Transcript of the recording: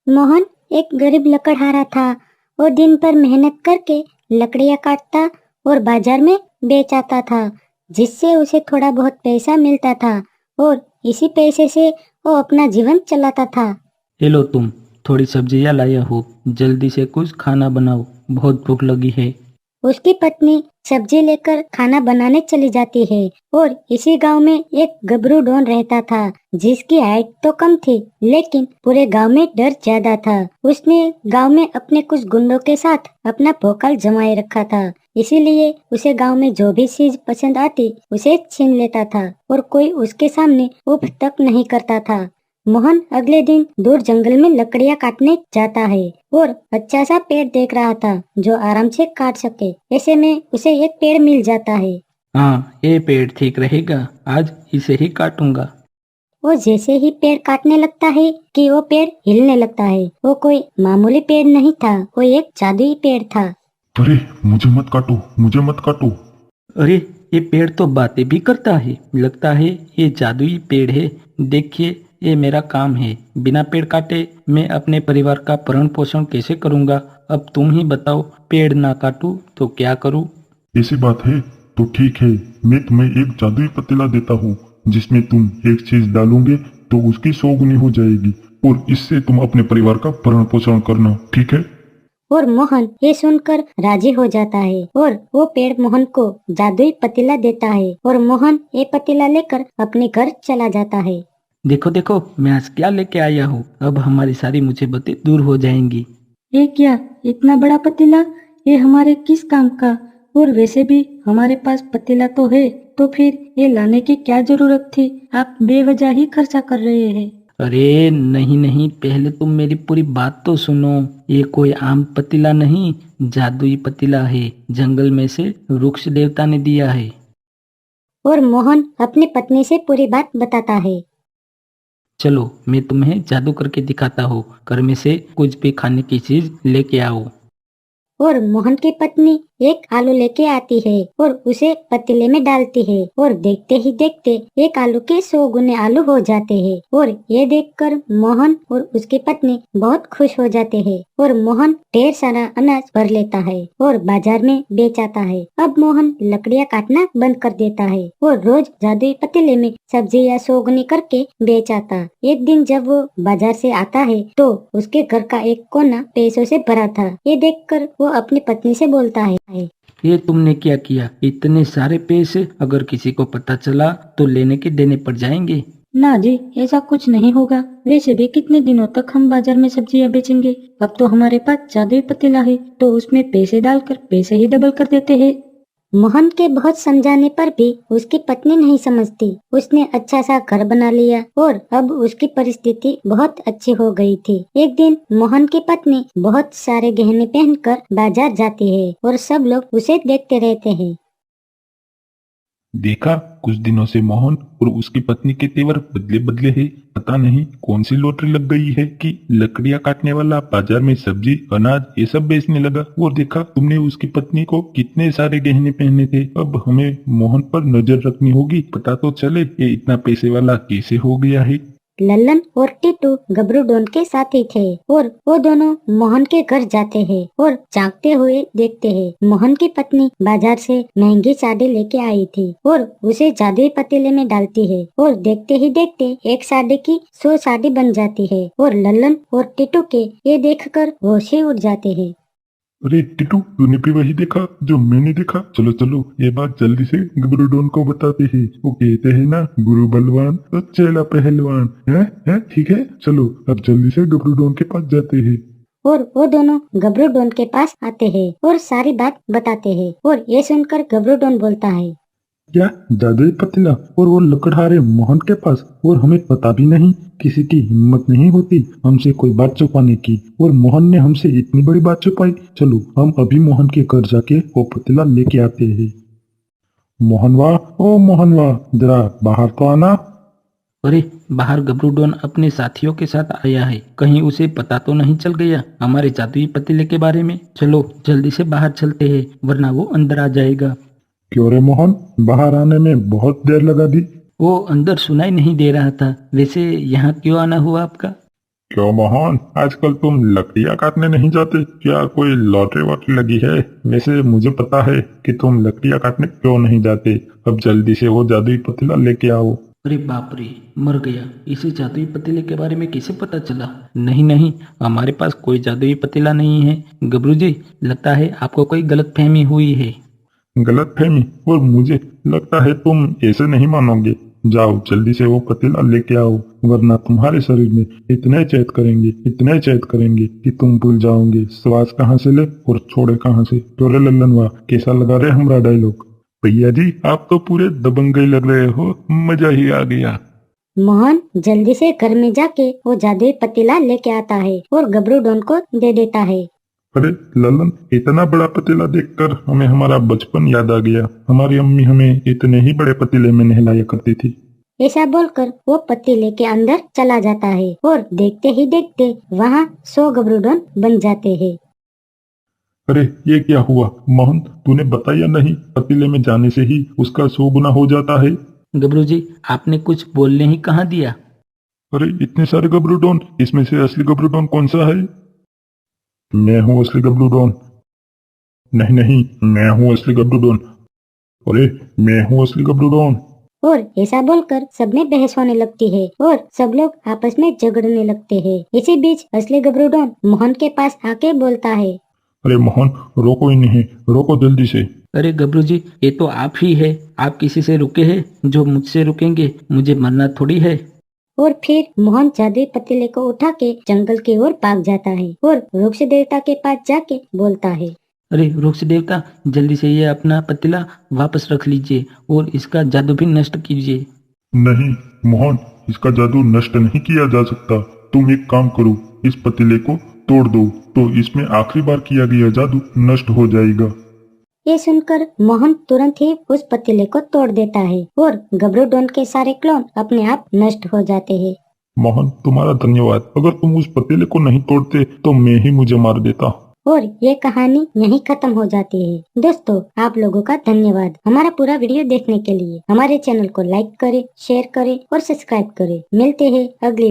मोहन एक गरीब लकड़हारा था। वो दिन भर मेहनत करके लकड़ियाँ काटता और बाजार में बेच आता था, जिससे उसे थोड़ा बहुत पैसा मिलता था और इसी पैसे से वो अपना जीवन चलाता था। ये लो तुम, थोड़ी सब्जियां लाया हो, जल्दी से कुछ खाना बनाओ, बहुत भूख लगी है। उसकी पत्नी सब्जी लेकर खाना बनाने चली जाती है और इसी गांव में एक गबरू डॉन रहता था, जिसकी हाइट तो कम थी लेकिन पूरे गांव में डर ज्यादा था। उसने गांव में अपने कुछ गुंडों के साथ अपना भौकाल जमाए रखा था, इसीलिए उसे गांव में जो भी चीज पसंद आती उसे छीन लेता था और कोई उसके सामने उफ तक नहीं करता था। मोहन अगले दिन दूर जंगल में लकड़ियां काटने जाता है और अच्छा सा पेड़ देख रहा था जो आराम से काट सके। ऐसे में उसे एक पेड़ मिल जाता है। हाँ, ये पेड़ ठीक रहेगा, आज इसे ही काटूंगा। वो जैसे ही पेड़ काटने लगता है कि वो पेड़ हिलने लगता है। वो कोई मामूली पेड़ नहीं था, वो एक जादुई पेड़ था। अरे मुझे मत काटो, मुझे मत काटो। अरे, ये पेड़ तो बातें भी करता है, लगता है ये जादुई पेड़ है। देखिए, ये मेरा काम है, बिना पेड़ काटे मैं अपने परिवार का भरण पोषण कैसे करूंगा। अब तुम ही बताओ, पेड़ ना काटूं तो क्या करूं। ऐसी बात है तो ठीक है, मैं तुम्हें एक जादुई पतीला देता हूँ, जिसमें तुम एक चीज डालोगे तो उसकी 100 गुनी हो जाएगी और इससे तुम अपने परिवार का भरण पोषण करना, ठीक है? और मोहन ये सुनकर राजी हो जाता है और वो पेड़ मोहन को जादुई पतीला देता है और मोहन ये पतीला लेकर अपने घर चला जाता है। देखो देखो, मैं आज क्या लेके आया हूँ, अब हमारी सारी मुसीबतें दूर हो जाएंगी। ये क्या, इतना बड़ा पतीला? ये हमारे किस काम का? और वैसे भी हमारे पास पतीला तो है, तो फिर ये लाने की क्या जरूरत थी? आप बेवजह ही खर्चा कर रहे हैं। अरे नहीं नहीं, पहले तुम मेरी पूरी बात तो सुनो। ये कोई आम पतीला नहीं, जादुई पतीला है, जंगल में से वृक्ष देवता ने दिया है। और मोहन अपनी पत्नी से पूरी बात बताता है। चलो मैं तुम्हें जादू करके दिखाता हूँ, घर में से कुछ भी खाने की चीज लेके आओ। और मोहन की पत्नी एक आलू लेके आती है और उसे पतीले में डालती है और देखते ही देखते एक आलू के 100 गुने आलू हो जाते हैं। और ये देखकर मोहन और उसकी पत्नी बहुत खुश हो जाते हैं और मोहन ढेर सारा अनाज भर लेता है और बाजार में बेच आता है। अब मोहन लकड़ियाँ काटना बंद कर देता है और रोज जादुई पतीले में सब्जी या 100 गुनी करके बेच आता। एक दिन जब वो बाजार से आता है तो उसके घर का एक कोना पैसों से भरा था। ये देखकर वो अपनी पत्नी से बोलता है। ये तुमने क्या किया, इतने सारे पैसे अगर किसी को पता चला तो लेने के देने पड़ जाएंगे। ना जी, ऐसा कुछ नहीं होगा। वैसे भी कितने दिनों तक हम बाजार में सब्जियां बेचेंगे? अब तो हमारे पास जादुई पतीला है, तो उसमें पैसे डालकर पैसे ही डबल कर देते हैं। मोहन के बहुत समझाने पर भी उसकी पत्नी नहीं समझती। उसने अच्छा सा घर बना लिया और अब उसकी परिस्थिति बहुत अच्छी हो गई थी। एक दिन मोहन की पत्नी बहुत सारे गहने पहनकर बाजार जाती है और सब लोग उसे देखते रहते हैं। देखा, कुछ दिनों से मोहन और उसकी पत्नी के तेवर बदले बदले हैं। पता नहीं कौन सी लॉटरी लग गई है कि लकड़ियां काटने वाला बाजार में सब्जी अनाज ये सब बेचने लगा। और देखा तुमने, उसकी पत्नी को कितने सारे गहने पहने थे। अब हमें मोहन पर नजर रखनी होगी, पता तो चले ये इतना पैसे वाला कैसे हो गया है। लल्लन और टीटू गबरू डॉन के साथी थे और वो दोनों मोहन के घर जाते हैं और झांकते हुए देखते हैं। मोहन की पत्नी बाजार से महंगी साड़ी लेके आई थी और उसे जादुई पतीले में डालती है और देखते ही देखते एक साड़ी की 100 साड़ी बन जाती है और लल्लन और टीटू के ये देखकर होश ही उड़ जाते हैं। अरे टिटू, तूने भी वही देखा जो मैंने देखा? चलो चलो, ये बात जल्दी से गुरुडोन को बताते हैं। वो कहते हैं ना, गुरु बलवान तो चेला पहलवान है, ठीक है। चलो अब जल्दी से गुरुडोन के पास जाते हैं। और वो दोनों गबरू डॉन के पास आते हैं और सारी बात बताते हैं और ये सुनकर गबरू डॉन बोलता है। क्या जादुई पतीला और वो लकड़हारे मोहन के पास, और हमें पता भी नहीं। किसी की हिम्मत नहीं होती हमसे कोई बात छुपाने की, और मोहन ने हमसे इतनी बड़ी बात छुपाई। चलो हम अभी मोहन के घर जाके वो पतीला लेके आते हैं। मोहन वाह, ओ मोहन वाह, जरा बाहर तो आना। अरे, बाहर गबरू डॉन अपने साथियों के साथ आया है, कहीं उसे पता तो नहीं चल गया हमारे जादुई पतीले के बारे में। चलो जल्दी से बाहर चलते हैं, वरना वो अंदर आ जाएगा। क्यों रे मोहन, बाहर आने में बहुत देर लगा दी। वो अंदर सुनाई नहीं दे रहा था। वैसे यहाँ क्यों आना हुआ आपका? क्यों मोहन, आजकल तुम लकड़ियां काटने नहीं जाते क्या? कोई लॉटरी वॉटरी लगी है? वैसे मुझे पता है कि तुम लकड़ियां काटने क्यों नहीं जाते। अब जल्दी से वो जादुई पतीला लेके आओ। अरे बाप रे, मर गया। इसे जादुई पतीले के बारे में कैसे पता चला? नहीं नहीं, हमारे पास कोई जादुई पतीला नहीं है। गबरू जी, लगता है आपको कोई गलतफहमी हुई है। गलतफहमी? और मुझे लगता है तुम ऐसे नहीं मानोगे। जाओ जल्दी से वो पतीला लेके आओ, वरना तुम्हारे शरीर में इतने चैत करेंगे कि तुम भूल जाओगे श्वास कहाँ से ले और छोड़े कहाँ से। तो रे लल्लन, वाह कैसा लगा रे हमारा डायलॉग। भैया जी आप तो पूरे दबंग ही लग रहे हो, मजा ही आ गया। मोहन जल्दी से घर में जाके वो जादुई पतीला लेके आता है और गबरू डॉन को दे देता है। अरे ललन, इतना बड़ा पतीला देखकर हमें हमारा बचपन याद आ गया। हमारी अम्मी हमें इतने ही बड़े पतीले में नहलाया करती थी। ऐसा बोलकर वो पतीले के अंदर चला जाता है और देखते ही देखते वहाँ 100 गबरू डॉन बन जाते हैं। अरे ये क्या हुआ मोहन, तूने बताया नहीं? पतीले में जाने से ही उसका 100 गुना हो जाता है। गबरू जी, आपने कुछ बोलने ही कहाँ दिया। अरे इतने सारे गबरूडॉन, इसमें से असली गबरूडॉन कौन सा है? मैं हूँ असली गबरूडॉन। नहीं नहीं, मैं हूँ असली गबरूडॉन। अरे मैं हूँ असली गबरूडॉन। और ऐसा बोलकर सब में बहस होने लगती है और सब लोग आपस में झगड़ने लगते हैं। इसी बीच असली गबरू डॉन मोहन के पास आके बोलता है। अरे मोहन, रोको इन्हें, रोको जल्दी से। अरे गबरू जी, ये तो आप ही है। आप किसी से रुके हैं जो मुझसे रुकेंगे? मुझे मरना थोड़ी है। और फिर मोहन जादुई पतीले को उठा के जंगल की ओर भाग जाता है और वृक्ष देवता के पास जाके बोलता है। अरे वृक्ष देवता, जल्दी से ये अपना पतीला वापस रख लीजिए और इसका जादू भी नष्ट कीजिए। नहीं मोहन, इसका जादू नष्ट नहीं किया जा सकता। तुम एक काम करो, इस पतीले को तोड़ दो तो इसमें आखिरी बार किया गया जादू नष्ट हो जाएगा। ये सुनकर मोहन तुरंत ही उस पतीले को तोड़ देता है और गबरू डॉन के सारे क्लोन अपने आप नष्ट हो जाते हैं। मोहन तुम्हारा धन्यवाद, अगर तुम उस पतीले को नहीं तोड़ते तो मैं ही मुझे मार देता। और ये कहानी यहीं खत्म हो जाती है। दोस्तों, आप लोगों का धन्यवाद हमारा पूरा वीडियो देखने के लिए। हमारे चैनल को लाइक करें, शेयर करें और सब्सक्राइब करें। मिलते हैं अगली